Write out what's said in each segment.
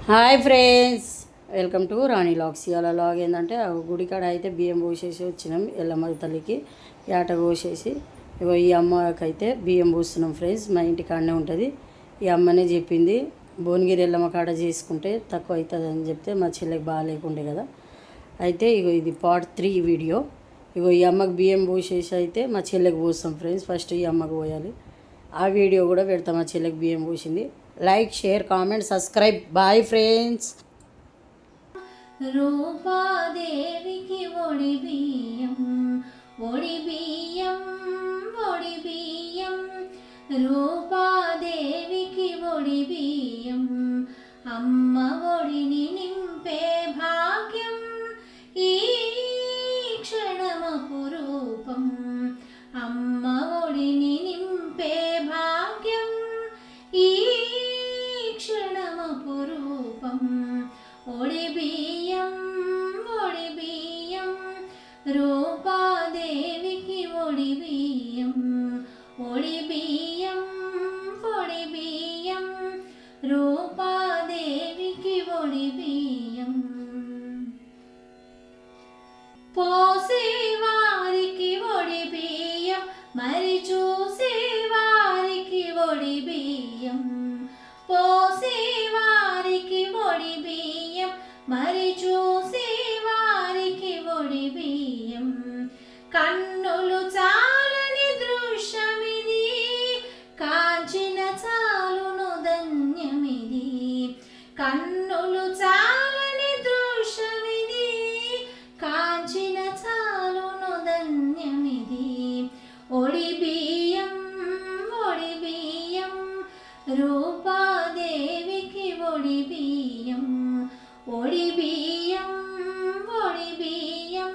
Hi friends, welcome to Rani logs. ఇవాళ log ఏంటంటే గుడి కాడ అయితే బియ్యం పోసేసి వచ్చినాం. ఎల్లమ్మ తల్లికి ఏట పోసేసి ఈ అమ్మకైతే బియ్యం పోస్తున్నాం ఫ్రెండ్స్. మా ఇంటి కాడనే ఉంటుంది. ఈ అమ్మనే చెప్పింది భువనగిరి ఎల్లమ్మ కాడ చేసుకుంటే తక్కువ అవుతుంది అని చెప్తే మా చెల్లెకి బాగాలేకుండే కదా. అయితే ఇది పార్ట్ 3 వీడియో. ఈ అమ్మకి బియ్యం పోసేసి అయితే మా చెల్లెకి పోస్తాం ఫ్రెండ్స్. ఫస్ట్ ఈ అమ్మకు పోయాలి. ఆ వీడియో కూడా పెడతాం. మా చెల్లెకి బియ్యం పోసింది. Like, share, comment, subscribe. Bye friends. రూపాదేవికి ఒడి బియ్యం, ఒడి బియ్యం, ఒడి బియ్యం. రూపాదేవికి ఒడి బియ్యం, అమ్మ ఒడిని నింపే భాగ్యం ఈ క్షణమపురూపం. అమ్మ ఒడిని నింపే భాగ్యం ఈ క్షణమపురూపం. ఒడి బియ్యం, ఒడి బియ్యం. రూపాదేవికి ఒడి బియ్యం, ఒడి బియ్యం, ఒడి బియ్యం. రూపాదేవికి ఒడి బియ్యం. పోసే వారికి ఒడి బియ్యం, మరి చూసే వారికి ఒడి బియ్యం. పోసే వారికి ఒడి బియ్యం, మరి చూసే వారికి ఒడి బియ్యం. కన్నులు చాలని దృశ్యమిది, కాంచిన చాలును ధన్యమిది. కన్నులు చాలని దృశ్యమిది, కాంచిన చాలును ధన్యమిది. ఒడి బియ్యం, ఒడి బియ్యం. రూపాదేవికి ఒడి బియ్యం, ఒడి బియ్యం, ఒడి బియ్యం.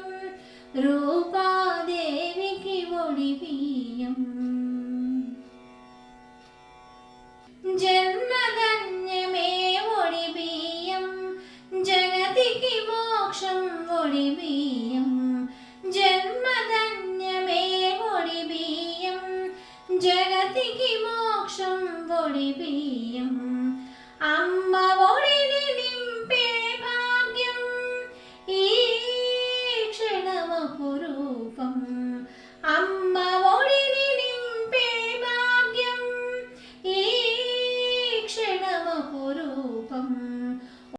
రూపాదేవికి ఒడి బియ్యం. జన్మధన్యమే ఒడి బియ్యం, జగతికి మోక్షం ఒడి బియ్యం. జన్మధన్యమే ఒడి బియ్యం, జగతికి మోక్షం ఒడి బియ్యం. అమ్మ